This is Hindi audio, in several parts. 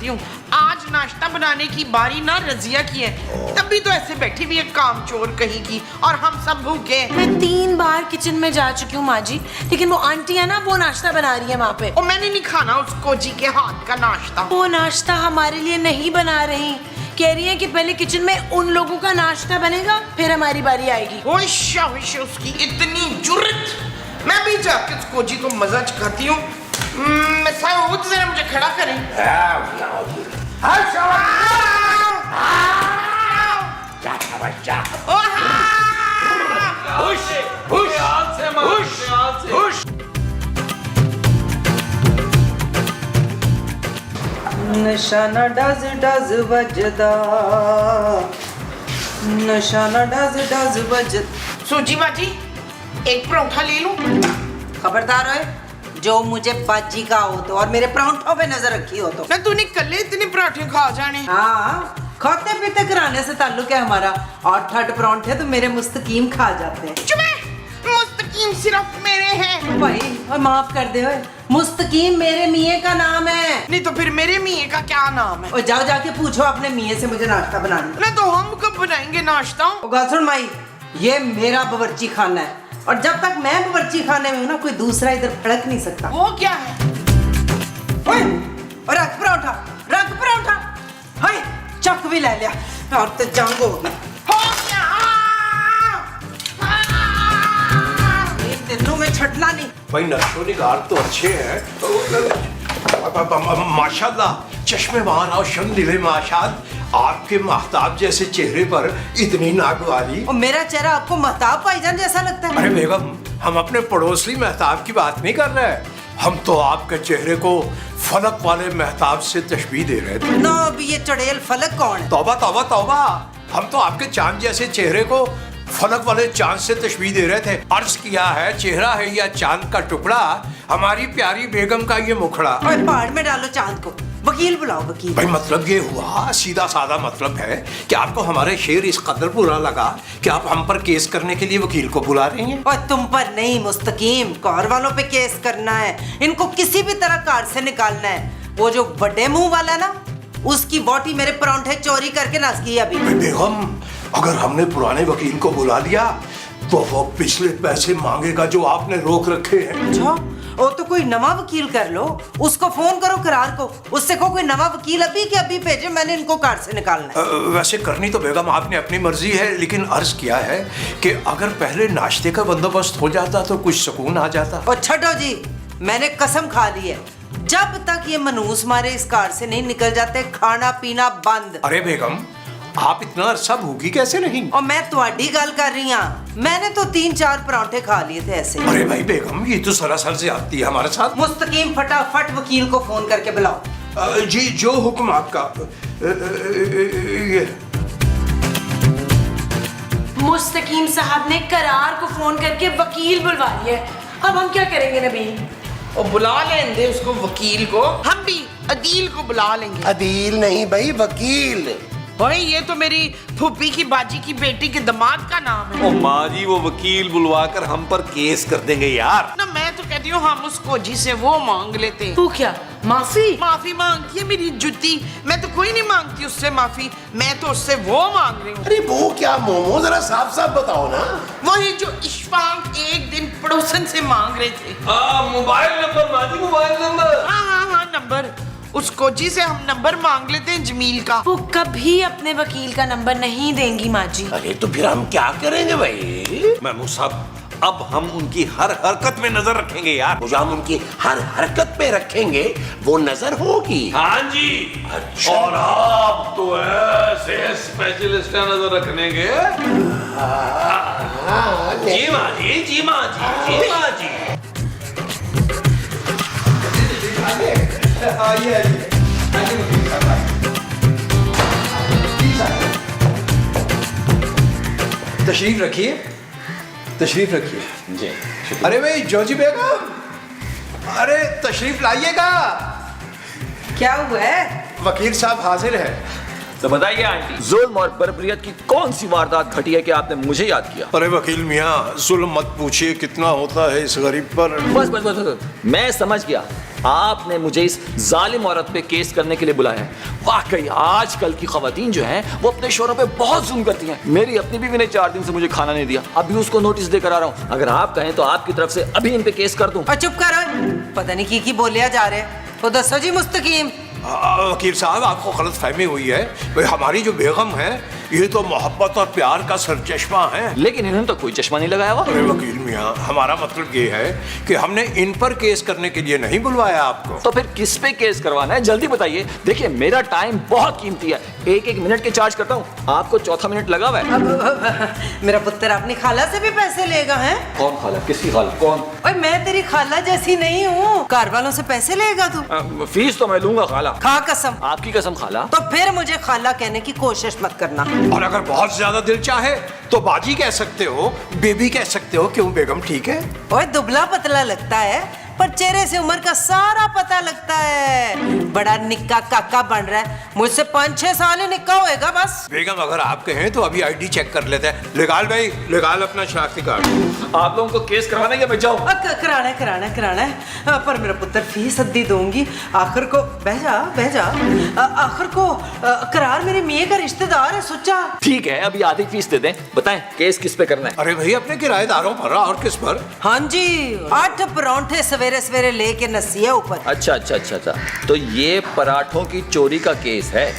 कहती हूँ, आज नाश्ता बनाने की बारी ना रजिया की है, तभी तो ऐसे बैठी हुई है काम चोर कहीं की, और हम सब भूखे हैं। मैं 3 बार किचन में जा चुकी हूँ माँ जी, लेकिन वो आंटी है ना, वो नाश्ता बना रही है वहाँ पे। और मैंने नहीं खाना उसको जी के हाथ का नाश्ता। वो नाश्ता हमारे लिए नहीं बना रही, कह रही है कि पहले किचन में उन लोगों का नाश्ता बनेगा, फिर हमारी बारी आएगी। होश उसकी इतनी जुर्रत। मैं भी जाके उसको जी को मजा चखाती हूँ। मैं साउद जरा मुझे खड़ा करें। नशा न डज बजदा, नशा न डज बजदा। सूजी बाजी एक परोठा ले लूं? खबरदार है, जो मुझे बाजी का हो तो और मेरे परांठों पे नजर रखी हो तो। मैं तूने कल इतने पराठे खा जाने। हाँ, खाते पीते कराने से ताल्लुक है हमारा, और 8 परांठे तो मेरे मुस्तकीम खा जाते हैं। चुप है, मुस्तकीम सिर्फ मेरे हैं। भाई और माफ कर दे, मुस्तकीम मेरे मियाँ का नाम है। नहीं तो फिर मेरे मियाँ का क्या नाम है? और जाओ जाके पूछो अपने मियाँ से मुझे नाश्ता बनाने। नहीं तो हम कब बनाएंगे नाश्ता? सुन माई, ये मेरा बावर्ची खाना है, और जब तक मैं बावर्ची खाने में हूँ ना, कोई दूसरा इधर फड़क नहीं सकता। वो क्या है? ओए, और रख पराठा, हाय चक भी ले लिया, और तो जंग हो गई। हो क्या? दिनों में छटना नहीं। भाई नशो निगार तो अच्छे हैं, माशाल्लाह, चश्मे मार और शंदिले माशाद, आपके महताब जैसे चेहरे पर इतनी नागवाली। और मेरा चेहरा आपको महताब भाईजान जैसा लगता है? अरे बेगम, हम अपने पड़ोसी महताब की बात नहीं कर रहे, हम तो आपके चेहरे को फलक वाले महताब से तशबीह दे रहे थे। ना, अभी ये चड़ेल फलक कौन है? तौबा तौबा तौबा, हम तो आपके चांद जैसे चेहरे को फलक वाले चांद से तशबीह दे रहे थे। अर्ज किया है, चेहरा है या चांद का टुकड़ा, हमारी प्यारी बेगम का ये मुखड़ा। और पहाड़ में डालो चांद को, वकील बुलाओ वकील। भाई मतलब ये हुआ, सीधा साधा मतलब है कि आपको हमारे शेर इस कदर बुरा लगा कि आप हम पर केस करने के लिए वकील को बुला रही हैं। और तुम पर नहीं मुस्तकीम, कार वालों पे केस करना है, इनको किसी भी तरह कार से निकालना है। वो जो बड़े मुंह वाला ना, उसकी बोटी मेरे परांठे चोरी करके नस गई अभी। बेगम, अगर हमने पुराने वकील को बुला लिया तो वो पिछले पैसे मांगेगा जो आपने रोक रखे हैं। अच्छा, वो तो कोई नवा वकील कर लो, उसको फोन करो करार को, उससे को कोई नवा वकील अभी के अभी भेजे, मैंने इनको कार से निकालना है। वैसे करनी तो बेगम आपने अपनी मर्जी है, लेकिन अर्ज किया है कि अगर पहले नाश्ते का बंदोबस्त हो जाता तो कुछ सुकून आ जाता। और छठो जी, मैंने कसम खा ली है, जब तक ये मनूस मारे इस कार से नहीं निकल जाते, खाना पीना बंद। अरे बेगम, आप इतना अरसा भूखी कैसे नहीं? और मैं तुम्हारी गल कर रही हूँ, मैंने तो 3-4 परांठे खा लिए थे ऐसे। अरे भाई बेगम, ये तो सरासर से आती है हमारे साथ। मुस्तकीम फटाफट वकील को फोन करके बुलाओ। जी जो हुक्म आपका। ये मुस्तकीम साहब ने करार को फोन करके वकील बुलवा लिया है, अब हम क्या करेंगे नबील? और बुला लेंगे उसको वकील को, हम भी अदील को बुला लेंगे। अदील नहीं भाई, वकील। भाई ये तो मेरी फूफी की बाजी की बेटी के दामाद का नाम है। ओ माँ जी, वो वकील बुलवाकर हम पर केस कर देंगे यार। ना मैं तो कहती हूँ हम उसको जी से वो मांग लेते। तू क्या माफी? माफी मांगती है मेरी जुती, मैं तो कोई नहीं मांगती उससे माफी, मैं तो उससे वो मांग रही हूँ। अरे वो क्या मोमो, जरा साफ साफ बताओ ना। वही जो इशफाक एक दिन पड़ोसन से मांग रहे थे। मोबाइल नंबर माँ जी, मोबाइल नंबर। हाँ नंबर, उसको जी से हम नंबर मांग लेते हैं जमील का। वो कभी अपने वकील का नंबर नहीं देंगी माँ जी। अरे तो फिर हम क्या करेंगे भाई? महमूद साहब, अब हम उनकी हर हरकत में नजर रखेंगे यार। जो हम उनकी हर हरकत पे रखेंगे वो नजर होगी। हाँ जी। अच्छा। और आप तो ऐसे स्पेशलिस्ट नजर रखने के। जी माँ जी, जी माँ जी, जी माँ जी। तशरीफ रखिए, तशरीफ रखिए जी। अरे भाई जोजी बेगम, अरे तशरीफ लाइएगा। क्या हुआ है? वकील साहब हाजिर है। तो बताइए आंटी, जुल्म और बर्बरियत की कौन सी वारदात घटी है कि आपने मुझे याद किया? अरे वकील मियाँ, जुल्म मत पूछिए, कितना होता है इस गरीब पर। बस बस बस बस, मैं समझ गया। आपने मुझे इस जालिम औरत पे केस करने के लिए बुलाया है। वाकई आजकल की खवातीन जो हैं वो अपने शोहरों पे बहुत जुल्म करती हैं। मेरी अपनी बीवी ने 4 दिन से मुझे खाना नहीं दिया, अभी उसको नोटिस देकर आ रहा हूँ। अगर आप कहें तो आपकी तरफ से अभी इन पे केस कर दूं। और चुप करो, पता नहीं की बोलिया जा रहे तो दसो जी मुस्तकीम। वकील साहब, आपको गलत फहमी हुई है। भाई हमारी जो बेगम है ये तो मोहब्बत और प्यार का सरचश्मा है। लेकिन इन्होंने तो कोई चश्मा नहीं लगाया हुआ। अरे वकील मियाँ, हमारा मतलब ये है कि हमने इन पर केस करने के लिए नहीं बुलवाया आपको। तो फिर किस पे केस करवाना है, जल्दी बताइए। देखिए मेरा टाइम बहुत कीमती है, 1-1 मिनट के चार्ज करता हूँ, आपको चौथा मिनट लगा हुआ है। मेरा पुत्र अपनी खाला से भी पैसे लेगा है? कौन खाला? किसकी खाला? कौन? ओए मैं तेरी खाला जैसी नहीं हूँ, घर वालों से पैसे लेगा तू? फीस तो मैं लूंगा खाला। खा कसम। आपकी कसम खाला। तो फिर मुझे खाला कहने की कोशिश मत करना। और अगर बहुत ज्यादा दिल चाहे तो बाजी कह सकते हो, बेबी कह सकते हो। क्यों बेगम, ठीक है? ओए दुबला पतला लगता है पर चेहरे से उम्र का सारा पता लगता है। बड़ा निक्का काका बन रहा है, मुझसे 5-6 साल ही निक्का होएगा बस। बेगम अगर आप कहें तो अभी आईडी चेक कर लेते हैं। लेगाल भाई, लेगाल अपना शनाख्ती कार्ड। आप लोगों को केस करवाने के मैं जाऊँ? कराना है पर मेरा पुत्र फीस अद्दी दूंगी। आखिर को बह जा आखिर को करार मेरे मियाँ का रिश्तेदार है सुच्चा। ठीक है, अभी आधी फीस दे दें। बताएं केस किस पे करना है? अरे भाई अपने किराएदारों पर और किस पर? हाँ जी, 8 परांठे सवेरे सवेरे लेके नसिया ऊपर। अच्छा। तो ये पराठों की चोरी का केस है।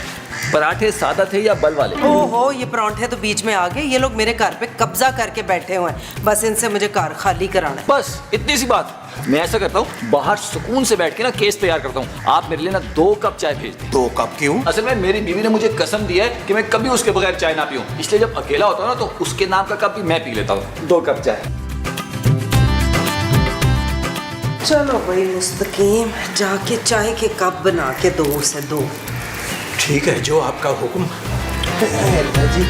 पराठे सादा थे या बल वाले? ओहो, ये परांठे तो बीच में आ गए। ये लोग मेरे घर पे कब्जा करके बैठे हुए हैं, बस इनसे मुझे घर खाली कराना है। बस इतनी सी बात। मैं ऐसा करता हूँ, बाहर सुकून से बैठ के ना केस तैयार करता हूँ। आप मेरे लिए ना 2 कप चाय भेज दें। 2 कप क्यों? असल में मेरी बीवी ने मुझे कसम दी है कि मैं कभी उसके बगैर चाय ना पीऊं, इसलिए जब अकेला होता हूँ ना तो उसके नाम का कप भी मैं पी लेता हूँ। 2 कप चाय। चलो भाई मुस्तकीम, जाके चाय के कप बना के 2 से 2। ठीक है, जो आपका हुक्म। जी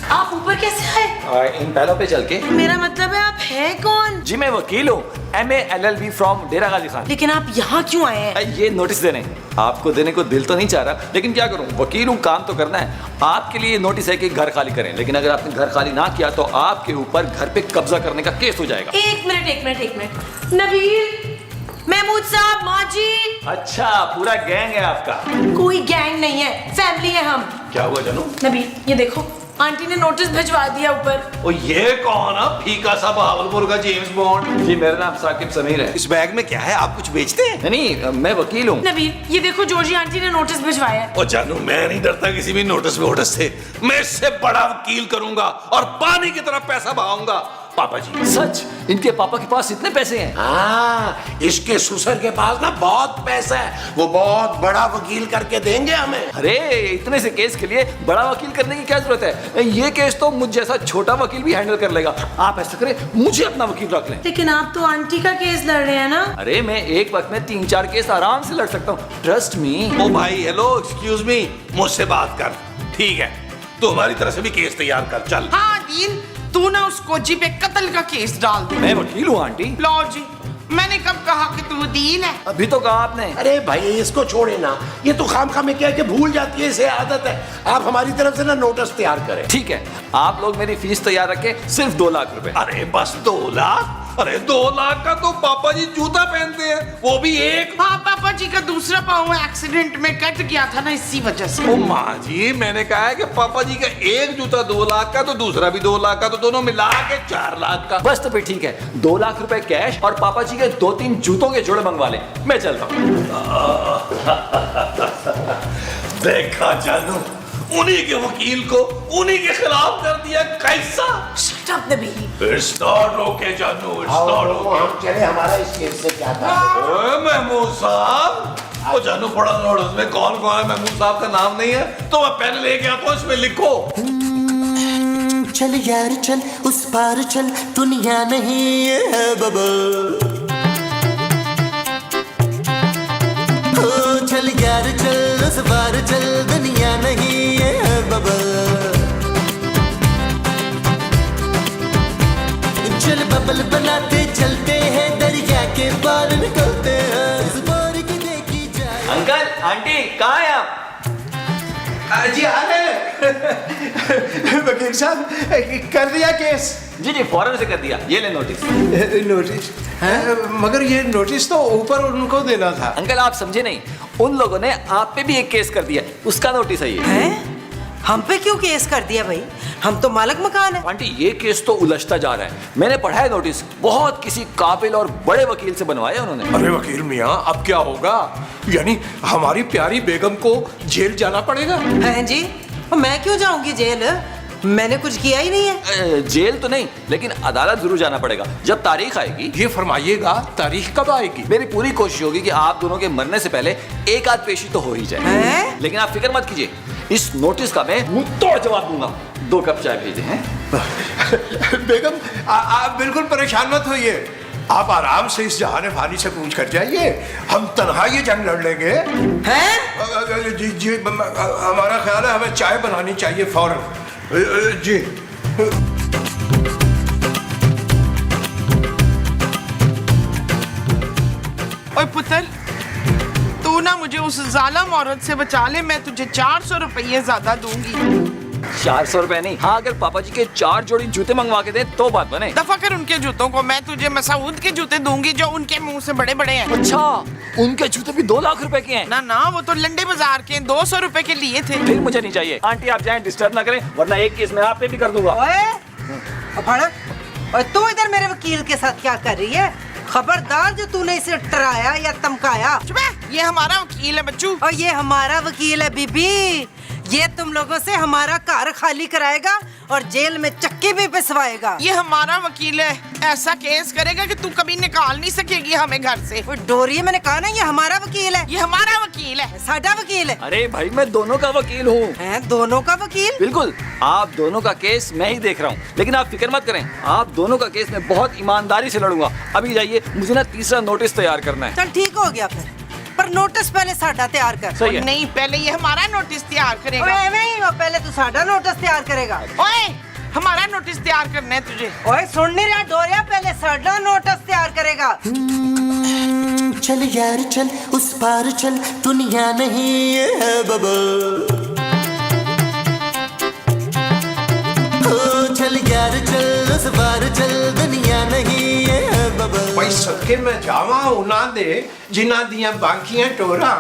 आप ऊपर कैसे आए? इन पहलों पे चल के। मेरा मतलब है आप है कौन? जी मैं वकील हूँ, MA LLB फ्रॉम डेरा गाजी खान। लेकिन आप यहाँ क्यों आए हैं? ये नोटिस देने आपको देने को दिल तो नहीं चाह रहा, लेकिन क्या करूं, वकील हूं, काम तो करना है। आपके लिए नोटिस है कि घर खाली करें, लेकिन अगर आपने घर खाली ना किया तो आपके ऊपर घर पे कब्जा करने का केस हो जाएगा। एक मिनट। नबील, महमूद साहब, माँ जी। अच्छा, पूरा गैंग है आपका? कोई गैंग नहीं है, फैमिली है हम। क्या हुआ जानू? नबील ये देखो, आंटी ने नोटिस भिजवा दिया ऊपर। ओ ये कौन है? फीका सा बहावलपुर का जेम्स बॉन्ड। जी मेरा नाम साकिब समीर है। इस बैग में क्या है? आप कुछ बेचते हैं? नहीं, मैं वकील हूँ। नबील ये देखो, जॉर्जी आंटी ने नोटिस भिजवाया है। ओ जानू, मैं नहीं डरता किसी भी नोटिस वोटिस से। मैं इससे बड़ा वकील करूंगा और पानी की तरह पैसा बहाऊंगा। पापा जी। सच? इनके पापा के पास इतने पैसे हैं? हाँ, इसके ससुर के पास ना बहुत पैसा है, वो बहुत बड़ा वकील करके देंगे हमें। अरे इतने से केस के लिए बड़ा वकील करने की क्या जरूरत है? ये केस तो मुझ जैसा छोटा वकील भी हैंडल कर लेगा। आप ऐसा करें, मुझे अपना वकील रख लें। लेकिन आप तो आंटी का केस लड़ रहे हैं ना? अरे मैं एक वक्त में 3-4 केस आराम से लड़ सकता हूँ, ट्रस्ट मी। ओ भाई, हेलो, एक्सक्यूज मी, मुझसे बात कर। ठीक है, तो हमारी तरफ से भी केस तैयार कर। चल। हाँ दीन, तू ना उस कोजी पे कत्ल का केस डाल दे। मैं वकील हूँ आंटी। लो जी, मैंने कब कहा कि तू दीन है? अभी तो कहा आपने। अरे भाई इसको छोड़े ना, ये तो खामखा में क्या है कि भूल जाती है, इसे आदत है। आप हमारी तरफ से ना नोटिस तैयार करें। ठीक है, आप लोग मेरी फीस तैयार रखें, सिर्फ 2 लाख रुपए। अरे बस 2 लाख? अरे 2 लाख का तो पापा जी जूता पहनते हैं, वो भी एक। हाँ, पापा जी का दूसरा पाँव एक्सीडेंट में कट गया था ना, इसी वजह से। ओ माँ जी, मैंने कहा है कि पापा जी का एक जूता 2 लाख का, तो दूसरा भी 2 लाख का, तो दोनों मिला के 4 लाख का। बस तो फिर ठीक है, 2 लाख रुपए कैश और पापा जी के 2-3 जूतों के जोड़े मंगवा ले। मैं चलता हूँ। देखा जानू, उन्हीं के वकील को उन्हीं के खिलाफ कर दिया। कैसा? Shut up, Nabeel. It's not okay जानू, it's not okay। हम चले, हमारा इस केस से क्या था? ओए महमूद साहब, वो जानू पड़ा नोटिस में कौन कौन है, महमूद साहब का नाम नहीं है, तो मैं पेन लेके आता हूँ, इसमें लिखो। चल यार चल, उस पार चल, दुनिया नहीं है बबल। चल यार चल, उस पार चल, दुनिया नहीं है बबल। चल बबल बनाते चलते हैं, दरिया के पार निकलते हैं, इस पार की देखी जाए। अंकल, आंटी, कहाँ हैं आप? जी आ रहे वकील साहब, कर दिया केस? जी जी फौरन से कर दिया, ये ले नोटिस। नोटिस है? मगर ये नोटिस तो ऊपर उनको देना था। अंकल आप समझे नहीं, उन लोगों ने आप पे भी एक केस कर दिया, उसका नोटिस है ये। हैं? हम पे क्यों केस कर दिया भाई? हम तो मालिक मकान है। आंटी ये केस तो उलझता जा रहा है, मैंने पढ़ा है नोटिस, बहुत किसी काबिल और बड़े वकील से बनवाया उन्होंने। अरे वकील मियाँ, अब क्या होगा? यानी हमारी प्यारी बेगम को जेल जाना पड़ेगा? हैं जी? मैं क्यों जाऊंगी जेल? मैंने कुछ किया ही नहीं है। जेल तो नहीं, लेकिन अदालत जरूर जाना पड़ेगा जब तारीख आएगी। ये फरमाइएगा, तारीख कब आएगी? मेरी पूरी कोशिश होगी कि आप दोनों के मरने से पहले एक आध पेशी तो हो ही जाए। हैं? लेकिन आप फिक्र मत कीजिए, इस नोटिस का मैं मुंह तोड़ जवाब दूंगा। 2 कप चाय भेजे हैं। बेगम आप बिल्कुल परेशान मत होइए, आप आराम से इस जहाने फानी से पूछ कर जाइए, हम तन्हा ये जंग लड़ लेंगे। हैं? जी जी, हमारा ख्याल है हमें चाय बनानी चाहिए फौरन। जी ओए पुत्र, तू ना मुझे उस जालिम औरत से बचा ले, मैं तुझे 400 रुपये ज्यादा दूंगी। 400 रुपए नहीं, हाँ अगर पापा जी के 4 जोड़ी जूते मंगवा के दे तो बात बने। दफा कर उनके जूतों को, मैं तुझे मसूद के जूते दूंगी जो उनके मुंह से बड़े बड़े हैं। अच्छा, उनके जूते भी 2 लाख रुपए के हैं? ना ना, वो तो लंडे बाजार के 200 रुपए के लिए थे। फिर मुझे नहीं चाहिए। आंटी आप जाएं, डिस्टर्ब ना करें, वरना एक केस मैं आप पे भी कर दूंगा। ओए, अफड़, और तू इधर मेरे वकील के साथ क्या कर रही है? खबरदार जो तूने इसे डराया या धमकाया। चुप है, ये हमारा वकील है बच्चू। और ये हमारा वकील है बीबी, ये तुम लोगों से हमारा घर खाली कराएगा और जेल में चक्की भी पिसवाएगा। ये हमारा वकील है, ऐसा केस करेगा कि तू कभी निकाल नहीं सकेगी हमें घर से। वो डोरी, मैंने कहा ना ये हमारा वकील है। ये हमारा वकील है। साडा वकील है। अरे भाई मैं दोनों का वकील हूँ। हैं? दोनों का वकील? बिल्कुल, आप दोनों का केस मैं ही देख रहा हूँ, लेकिन आप फिक्र मत करें, आप दोनों का केस मैं बहुत ईमानदारी से लड़ूंगा। अभी जाइए, मुझे ना तीसरा नोटिस तैयार करना है। चल ठीक हो गया फिर, पर नोटिस पहले साडा तैयार कर। सही है। नहीं, पहले ये हमारा नोटिस तैयार करेगा। ओए नहीं, वो पहले तू साडा नोटिस तैयार करेगा। ओए, हमारा नोटिस तैयार करना है तुझे। ओए सुन नहीं रहा डोरिया, पहले साडा नोटिस तैयार करेगा। चल यार चल, उस पार चल, दुनिया नहीं ये है बबल। ओ चल यार चल, उस पार चल, दुनिया नहीं ये है बबल। भाई सदके में जावा उना दे जिना दिया बाकियां टोरा।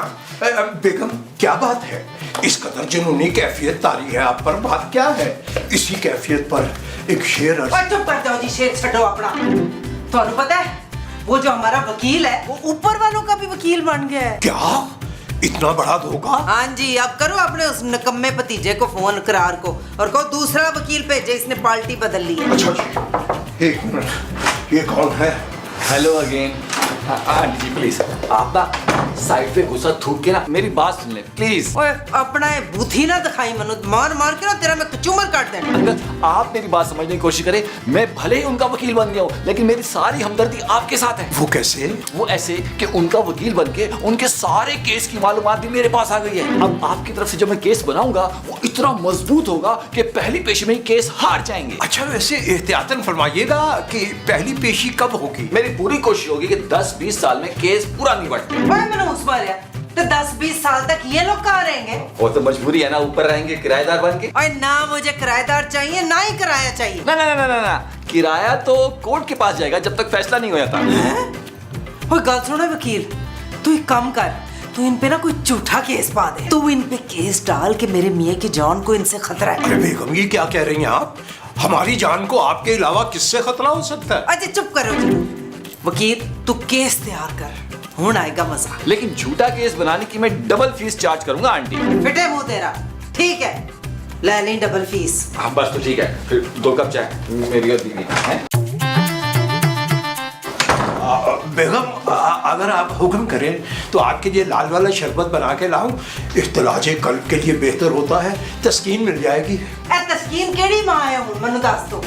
बेगम क्या बात है, इस कदर जुनूनी कैफियत तारी है आप पर, बात क्या है? इसी कैफियत पर एक शेर और चुप कर जाओ जी, शेर छड़ो अपना। ਤੁਹਾਨੂੰ पता है वो जो हमारा वकील है वो ऊपर वालों का भी वकील बन गया है। क्या? इतना बड़ा धोखा? हाँ जी, अब करो अपने उस निकम्मे भतीजे को फोन करार को और कहो दूसरा वकील भेजे, इसने पार्टी बदल ली है। अच्छा जी, एक मिनट, ये कौन है? Hello again. Aunty ji please, आप ना साइड पे गुस्सा थूक के ना मेरी बात सुन ले प्लीज। ओए अपना ये बूथी ना दिखाई मनु, मार मार के ना तेरा मैं कचूमर काट देना। अंकल आप मेरी बात समझने की कोशिश करें, मैं भले ही उनका वकील बन गया हूँ, लेकिन मेरी सारी हमदर्दी आपके साथ है। वो कैसे? वो ऐसे कि उनका वकील बन के उनके सारे केस की मालूमात भी मेरे पास आ गई है। अब आपकी तरफ से जब मैं केस बनाऊंगा वो इतना मजबूत होगा कि पहली पेशी में ही केस हार जाएंगे। अच्छा वैसे एहतियातन फरमाइएगा कि पहली पेशी कब होगी? मेरी पूरी कोशिश होगी कि 10-20 साल में केस पूरा निपट जाए। ओए मैंने उस बार यार, तो 10-20 साल तक ये लोग कहाँ रहेंगे? वो तो मजबूरी है ना, ऊपर रहेंगे किराएदार बन के। और ना मुझे किराएदार चाहिए ना ही किराया चाहिए। ना ना ना ना ना, किराया तो कोर्ट के पास जाएगा जब तक फैसला नहीं हो जाता। ओए गल सुनो वकील, तू एक काम कर, तू इन पे ना कोई झूठा केस पा दे। तू इन पे केस डाल के मेरे मियाँ की जान को इनसे खतरा है। अरे बेगम ये क्या कह रही हैं आप? हमारी जान को आपके अलावा किससे खतरा हो सकता है? अच्छा चुप करो जी। वकील तू केस तैयार कर, हुन आएगा मजा। लेकिन झूठा केस बनाने की मैं डबल फीस चार्ज करूंगा आंटी। फिटे मुंह तेरा, ठीक है ले नहीं डबल फीस। हाँ बस तो ठीक है, फिर 2 कप चाय मेरी और दीदी है। बेगम अगर आप हुक्म करें तो आपके लिए लाल वाला शरबत बना के लाऊं, इख्तिलाजे कल्ब के लिए बेहतर होता है, तस्कीन मिल जाएगी। ए तस्कीन केड़ी मां है हूं, मनु दस दो।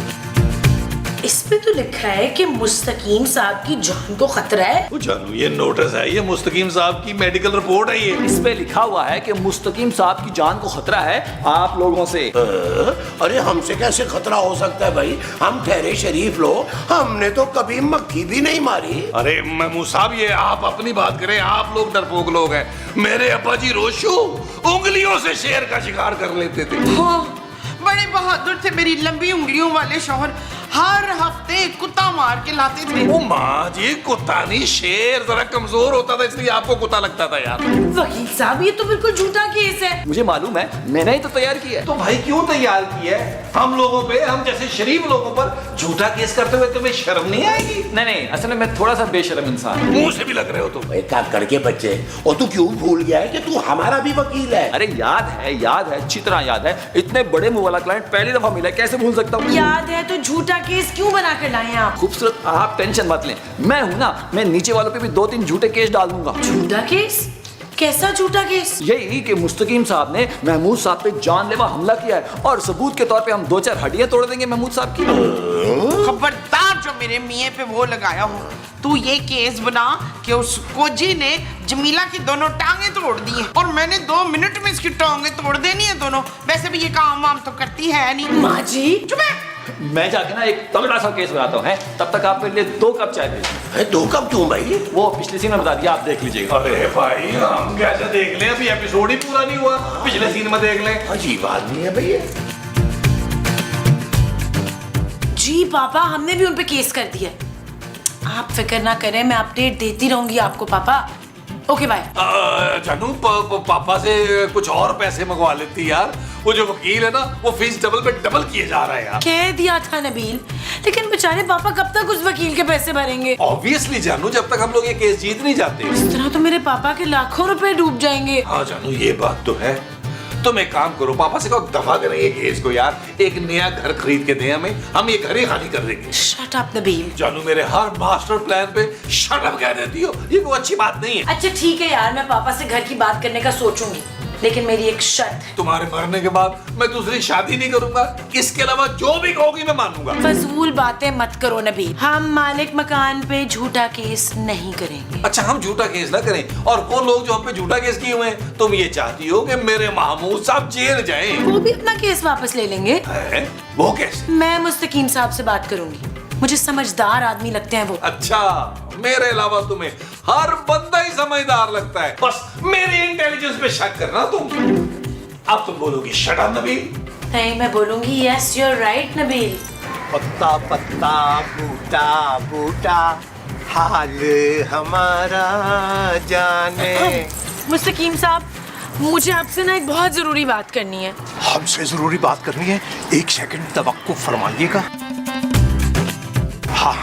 इस पे तो लिखा है कि मुस्तकीम साहब की जान को खतरा है। ओ जानू ये नोटिस है, ये मुस्तकीम साहब की मेडिकल रिपोर्ट है ये। इस पे लिखा हुआ है कि मुस्तकीम साहब की जान को खतरा है आप लोगों से। अरे हमसे कैसे खतरा हो सकता है भाई, हम ठहरे शरीफ लोग, हमने तो कभी मक्खी भी नहीं मारी। अरे महमूद साहब ये आप अपनी बात करें, आप लोग डरपोक लोग हैं। मेरे अब्बा जी रोशू उंगलियों से शेर का शिकार कर लेते थे। बड़े बहादुर थे मेरी लंबी उंगलियों वाले शौहर, हर हफ्ते कुत्ता मार के लाते थे। ओ माँ जी, कुत्ता नहीं शेर जरा कमजोर होता था इसलिए आपको कुत्ता लगता था यार। वकील साहब ये तो बिल्कुल झूठा केस है। मुझे मालूम है, मैंने ही तो तैयार किया है। तो भाई क्यों तैयार किया है? हम लोगों पे, हम जैसे शरीफ लोगों पर झूठा केस करते हुए तुम्हें शर्म नहीं आएगी? नहीं, असल में मैं थोड़ा सा बेशर्म इंसान हूं। मुंह से भी लग रहे हो तुम। भाई का करके बच्चे, और तू क्यों भूल गया है कि तू हमारा भी वकील है? अरे याद है, अच्छी तरह याद है। इतने बड़े मुंह वाला क्लाइंट पहली दफा मिला है, कैसे भूल सकता हूँ? याद है तो झूठा केस क्यों बना कर लाए आप? खूबसूरत, आप टेंशन मत लें, मैं हूं ना, मैं नीचे वालों पे भी 2-3 झूठे केस डाल दूंगा। झूठा केस? कैसा झूठा केस? यही कि मुस्तकीम साहब ने महमूद साहब पे जानलेवा हमला किया है और सबूत के तौर पे हम 2-4 हड्डियां तोड़ देंगे महमूद साहब की। खबरदार जो मेरे मियाँ पे वो लगाया हो, तू ये केस बना कि उस कोजी ने जमीला की दोनों टांगे तोड़ दी हैं और मैंने 2 मिनट में इसकी टांगे तोड़ देनी है दोनों। वैसे भी ये काम वाम तो करती है नहीं। माँ जी चुप है। मैं जाके ना एक तगड़ा सा केस बनाता हूँ, तब तक आप मेरे लिए 2 कप चाय भेजिए। 2 कप क्यों भाई? वो पिछले सीन में बता दिया, आप देख लीजिएगा। अरे भाई हम कैसे देख लें, अभी एपिसोड ही पूरा नहीं हुआ, पिछले सीन में देख लें। अजीब आदमी है भैया। जी पापा, हमने भी उन पे केस कर दिया। आप फिक्र ना करें, मैं अपडेट देती रहूंगी आपको पापा। Okay bye. जानू पापा से कुछ और पैसे मंगवा लेती यार, वो जो वकील है ना वो फीस डबल पे डबल किए जा रहा है यार। कह दिया था नबील, लेकिन बेचारे पापा कब तक उस वकील के पैसे भरेंगे? ऑब्वियसली जानू, जब तक हम लोग ये केस जीत नहीं जाते। इस तरह तो मेरे पापा के लाखों रुपए डूब जाएंगे। हाँ जानू ये बात तो है। तुम एक काम करो, पापा से कहो दफा करें ये केस को यार, एक नया घर खरीद के दें हमें, हम ये घर ही खाली कर देंगे। Shut up Nabeel. जानू मेरे हर मास्टर प्लान पे शट अप कह देती हो, ये कोई अच्छी बात नहीं है। अच्छा ठीक है यार, मैं पापा से घर की बात करने का सोचूंगी, लेकिन मेरी एक शर्त है। तुम्हारे मरने के बाद मैं दूसरी शादी नहीं करूंगा, इसके अलावा जो भी कहोगी मैं मानूंगा। फजूल बातें मत करो नबील, हम मालिक मकान पे झूठा केस नहीं करेंगे। अच्छा हम झूठा केस ना करें, और वो लोग जो हम पे झूठा केस किए हुए हैं, तुम ये चाहती हो कि मेरे महमूद साहब जेल जाएं? वो भी अपना केस वापस ले लेंगे। है? वो कैसे? मैं मुस्तकीम साहब से बात करूंगी, मुझे समझदार आदमी लगते हैं वो। अच्छा, मेरे अलावा तुम्हें हर बंदा ही समझदार लगता है, बस मेरी इंटेलिजेंस पे शक करना तुम। अब तुम बोलोगी शट अप नबील? नहीं, मैं बोलूंगी yes you are right Nabeel. पत्ता पत्ता बूटा बूटा हाल हमारा जाने। मुस्तकीम साहब, मुझे आपसे ना एक बहुत जरूरी बात करनी है। हमसे जरूरी बात करनी है? 1 सेकंड तवक्कुफ फरमाइएगा। हाँ,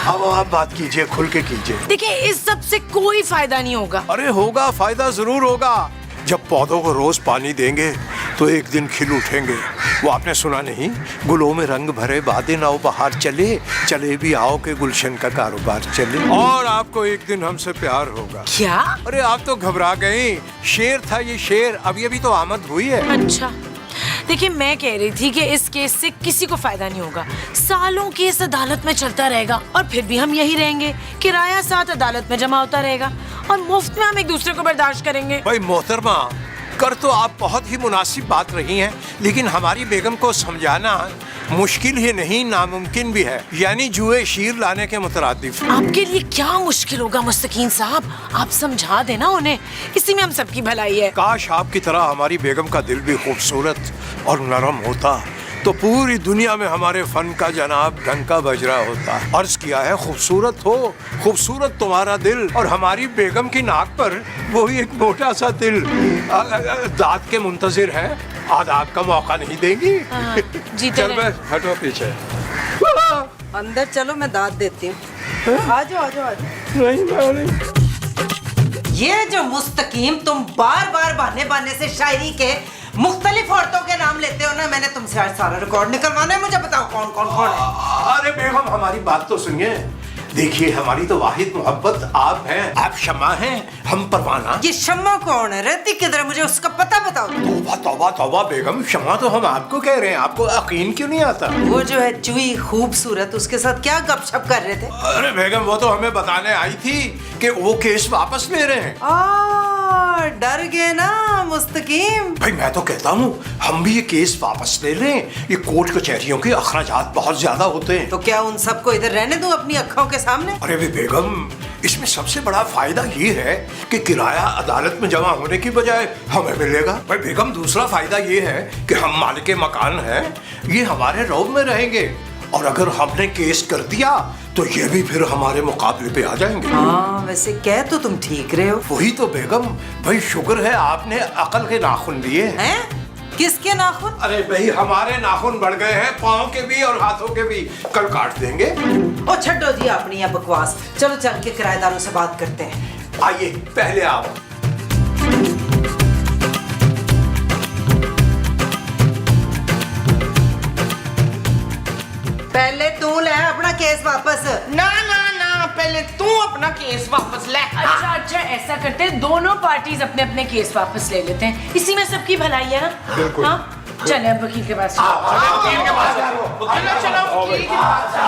अब आप बात कीजिए, खुल के कीजिए। देखिए, इस सब से कोई फायदा नहीं होगा। अरे होगा, फायदा जरूर होगा। जब पौधों को रोज पानी देंगे तो एक दिन खिल उठेंगे। वो आपने सुना नहीं, गुलों में रंग भरे बादे आओ बहार चले, चले भी आओ के गुलशन का कारोबार चले। और आपको एक दिन हमसे प्यार होगा। क्या? अरे आप तो घबरा गई, शेर था ये शेर, अभी तो आमद हुई है। अच्छा, देखिए मैं कह रही थी कि इस केस से किसी को फायदा नहीं होगा, सालों केस अदालत में चलता रहेगा और फिर भी हम यही रहेंगे, किराया साथ अदालत में जमा होता रहेगा और मुफ्त में हम एक दूसरे को बर्दाश्त करेंगे। भाई मोहतरमा, कर तो आप बहुत ही मुनासिब बात रही हैं, लेकिन हमारी बेगम को समझाना मुश्किल ही नहीं नामुमकिन भी है, यानी जुए शीर लाने के मुतरादिफ। आपके लिए क्या मुश्किल होगा मुस्तकीम साहब, आप समझा देना उन्हें, इसी में हम सबकी भलाई है। काश आपकी तरह हमारी बेगम का दिल भी खूबसूरत और नरम होता, तो पूरी दुनिया में हमारे फन का जनाब डंका बज रहा होता। अर्ज किया है खूबसूरत हो, खूबसूरत तुम्हारा दिल, और हमारी बेगम की नाक पर वही एक मोटा सा तिल। दाद के मुंतजिर है, आदाब का मौका नहीं देंगी? जी चल बे, हटो पीछे। अंदर चलो, मैं दाद देती हूँ। आ जाओ आ जाओ आ जाओ। नहीं। ये जो मुस्तकीम तुम बार बार बहाने से शायरी के मुख्तलिफ औरतों के नाम लेते हो ना, मैंने तुमसे आज सारा रिकॉर्ड निकलवाना है। मुझे बताओ कौन कौन है? अरे बेगम हमारी बात तो सुनिए। देखिए हमारी तो वाहिद मोहब्बत आप हैं, आप शमा हैं, हम परवाना। ये शम्मा कौन है? रहती किधर है? मुझे उसका पता बताओ। तौबा तौबा तौबा बेगम, शमा तो हम आपको कह रहे हैं, आपको यकीन क्यों नहीं आता? वो जो है चुई खूबसूरत, उसके साथ क्या गपशप कर रहे थे? अरे बेगम वो तो हमें बताने आई थी कि वो केस वापस ले रहे हैं। डर गए ना मुस्तकीम? भाई मैं तो कहता हूँ हम भी ये केस वापस ले लें, ये कोर्ट कचहरियों के अखराजात बहुत ज्यादा होते हैं। तो क्या उन सबको इधर रहने दूं अपनी आंखों के सामने? अरे भी बेगम, इसमें सबसे बड़ा फायदा ये है कि किराया अदालत में जमा होने की बजाय हमें मिलेगा। भाई बेगम दूसरा फायदा ये है कि हम मालिक मकान हैं, ये हमारे रौब में रहेंगे, और अगर हमने केस कर दिया तो ये भी फिर हमारे मुकाबले पे आ जाएंगे। हाँ वैसे कह तो तुम ठीक रहे हो। वही तो बेगम, भाई शुक्र है आपने अकल के नाखून लिए हैं? किसके नाखून? अरे भाई हमारे नाखून बढ़ गए हैं, पाँव के भी और हाथों के भी, कल काट देंगे। ओ छड्डो जी अपनी ये बकवास, चलो चल के किराएदारों से बात करते हैं। आइए पहले आप। पहले तू ले अपना केस वापस। ना ना ना, पहले तू अपना केस वापस ले। अच्छा अच्छा, ऐसा करते हैं, दोनों पार्टीज अपने अपने केस वापस ले लेते हैं, इसी में सबकी भलाई है ना। बिल्कुल। हाँ चले अब वकील के पास। वकील के पास चलो चलो वकील के पास।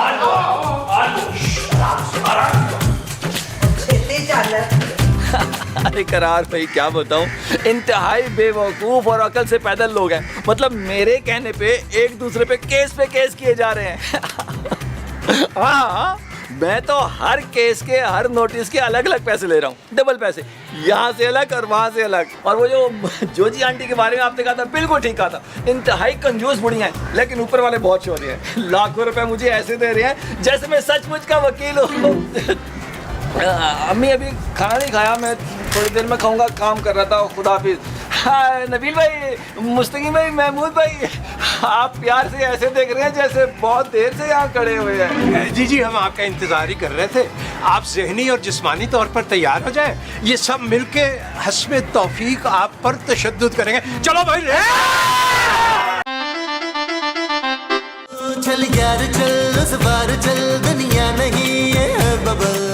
अरे करार भाई क्या बताऊं, इंतहाई बेवकूफ और अकल से पैदल लोग हैं। मतलब मेरे कहने पे एक दूसरे पे केस किए जा रहे हैं। हाँ, मैं तो हर केस के, हर नोटिस के अलग अलग पैसे ले रहा हूँ, डबल पैसे, यहाँ से अलग और वहाँ से अलग। और वो जो जोजी आंटी के बारे में आपने कहा था, बिल्कुल ठीक कहा था, इंतहाई कंजूस बुढ़िया हैं, लेकिन ऊपर वाले बहुत चोरी हैं। लाखों रुपए मुझे ऐसे दे रहे हैं जैसे मैं सचमुच का वकील हूँ। अम्मी अभी खाना नहीं खाया, मैं थोड़ी देर में खाऊंगा, काम कर रहा था। खुदा हाफिज। हाँ, नबील भाई, मुस्तकीम भाई, महमूद भाई, आप प्यार से ऐसे देख रहे हैं जैसे बहुत देर से यहाँ खड़े हुए हैं। जी हम आपका इंतजार ही कर रहे थे, आप ज़हनी और जिस्मानी तौर पर तैयार हो जाए, ये सब मिलके हस्ब तौफीक आप पर तशद्दुद करेंगे। चलो भाई चल यार चल, उस बार चल, दुनिया नहीं है बबल।